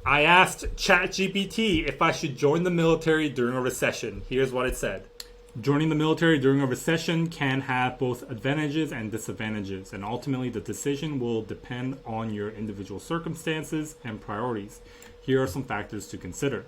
I asked ChatGPT if I should join the military during a recession. Here's what it said. Joining the military during a recession can have both advantages and disadvantages, and ultimately the decision will depend on your individual circumstances and priorities. Here are some factors to consider.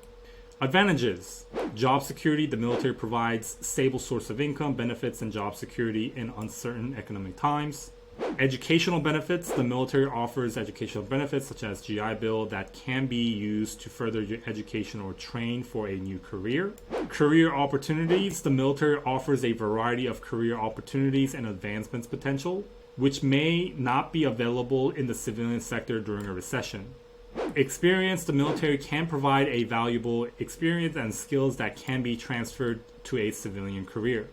Advantages. Job security. The military provides stable source of income, benefits, and job security in uncertain economic times. Educational benefits. The military offers educational benefits such as GI Bill that can be used to further your education or train for a new career. Career opportunities. The military offers a variety of career opportunities and advancements potential, which may not be available in the civilian sector during a recession. Experience. The military can provide a valuable experience and skills that can be transferred to a civilian career.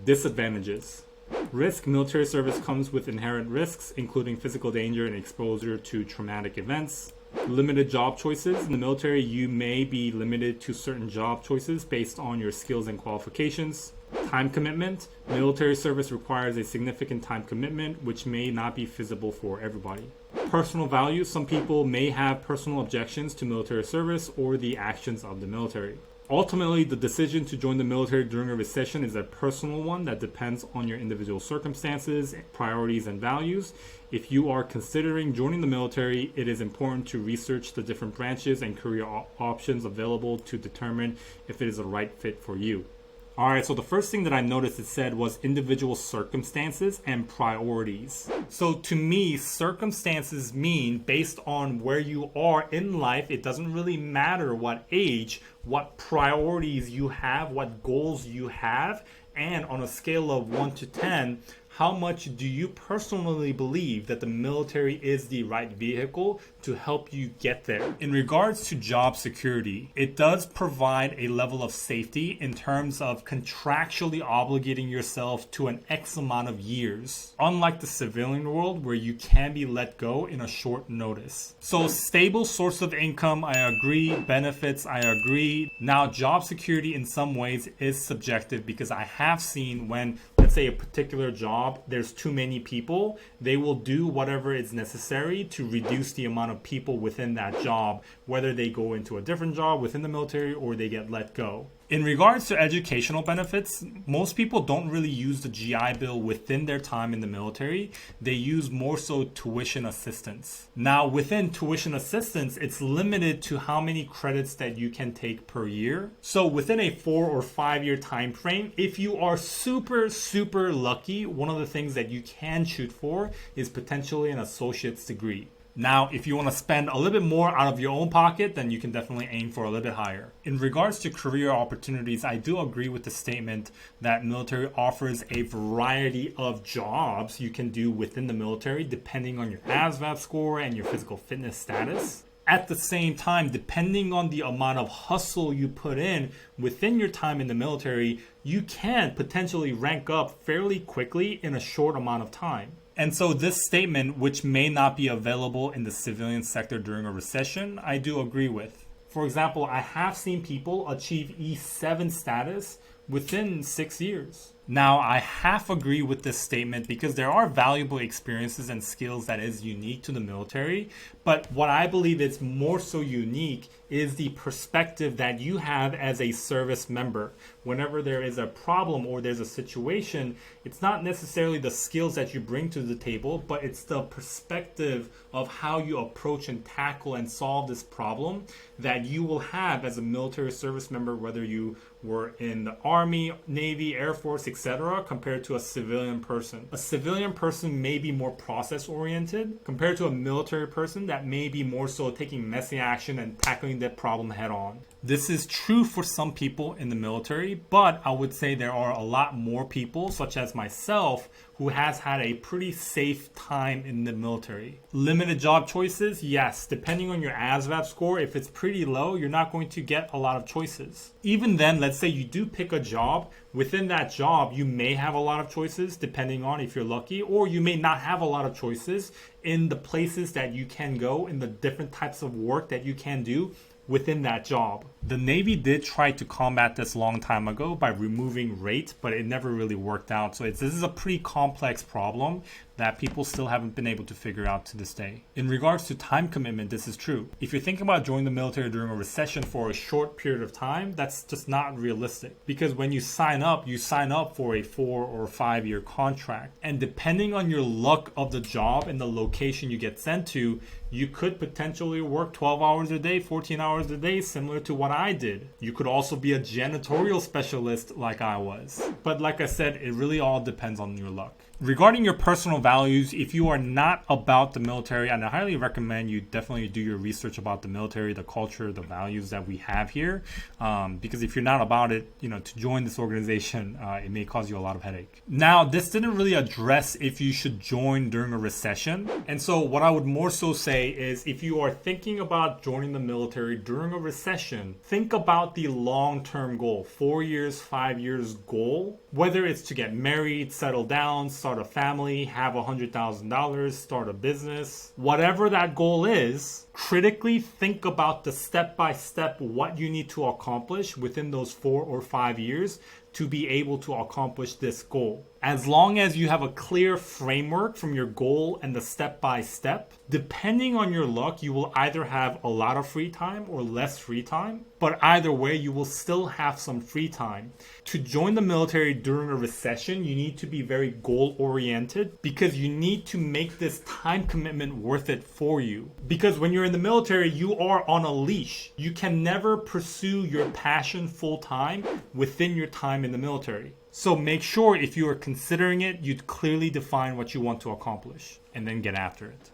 Disadvantages. Risk. Military service comes with inherent risks, including physical danger and exposure to traumatic events. Limited job choices. In the military, you may be limited to certain job choices based on your skills and qualifications. Time commitment. Military service requires a significant time commitment, which may not be feasible for everybody. Personal values. Some people may have personal objections to military service or the actions of the military. Ultimately, the decision to join the military during a recession is a personal one that depends on your individual circumstances, priorities, and values. If you are considering joining the military, it is important to research the different branches and career options available to determine if it is a right fit for you. Alright, so the first thing that I noticed it said was individual circumstances and priorities. So to me, circumstances mean based on where you are in life, it doesn't really matter what age, what priorities you have, what goals you have, and on a scale of 1 to 10, how much do you personally believe that the military is the right vehicle to help you get there? In regards to job security, it does provide a level of safety in terms of contractually obligating yourself to an X amount of years, unlike the civilian world where you can be let go in a short notice. So stable source of income, I agree. Benefits, I agree. Now, job security in some ways is subjective because I have seen when, let's say, a particular job, there's too many people, they will do whatever is necessary to reduce the amount of people within that job, whether they go into a different job within the military or they get let go. In regards to educational benefits, most people don't really use the GI Bill within their time in the military. They use more so tuition assistance. Now, within tuition assistance, it's limited to how many credits that you can take per year. So within a 4 or 5 year time frame, if you are super lucky, one of the things that you can shoot for is potentially an associate's degree. Now, if you want to spend a little bit more out of your own pocket, then you can definitely aim for a little bit higher. In regards to career opportunities, I do agree with the statement that military offers a variety of jobs you can do within the military depending on your ASVAB score and your physical fitness status. At the same time, depending on the amount of hustle you put in within your time in the military, you can potentially rank up fairly quickly in a short amount of time. And so this statement, which may not be available in the civilian sector during a recession, I do agree with. For example, I have seen people achieve E7 status within 6 years. Now, I half agree with this statement because there are valuable experiences and skills that is unique to the military. But what I believe is more so unique is the perspective that you have as a service member. Whenever there is a problem or there's a situation, it's not necessarily the skills that you bring to the table, but it's the perspective of how you approach and tackle and solve this problem that you will have as a military service member, whether you were in the Army, Navy, Air Force, etc., compared to a civilian person. A civilian person may be more process oriented compared to a military person that may be more so taking messy action and tackling that problem head on. This is true for some people in the military, but I would say there are a lot more people, such as myself, who has had a pretty safe time in the military. Limited job choices, yes. Depending on your ASVAB score, if it's pretty low, you're not going to get a lot of choices. Even then, let's say you do pick a job. Within that job, you may have a lot of choices, depending on if you're lucky, or you may not have a lot of choices in the places that you can go, in the different types of work that you can do within that job. The Navy did try to combat this a long time ago by removing rate, but it never really worked out. So this is a pretty complex problem that people still haven't been able to figure out to this day. In regards to time commitment, this is true. If you're thinking about joining the military during a recession for a short period of time, that's just not realistic. Because when you sign up for a 4 or 5 year contract. And depending on your luck of the job and the location you get sent to, you could potentially work 12 hours a day, 14 hours a day, similar to what I did. You could also be a janitorial specialist like I was. But like I said, it really all depends on your luck. Regarding your personal values, if you are not about the military, and I highly recommend you definitely do your research about the military, the culture, the values that we have here. Because if you're not about it, to join this organization, it may cause you a lot of headache. Now, this didn't really address if you should join during a recession. And so what I would more so say is if you are thinking about joining the military during a recession, think about the long-term goal, 4 years, 5 years goal, whether it's to get married, settle down, start a family, have $100,000, start a business, whatever that goal is, critically think about the step-by-step what you need to accomplish within those 4 or 5 years to be able to accomplish this goal. As long as you have a clear framework from your goal and the step-by-step, depending on your luck, you will either have a lot of free time or less free time. But either way, you will still have some free time. To join the military during a recession, you need to be very goal-oriented because you need to make this time commitment worth it for you. Because when you're in the military, you are on a leash. You can never pursue your passion full-time within your time in the military. So make sure if you are considering it, you clearly define what you want to accomplish and then get after it.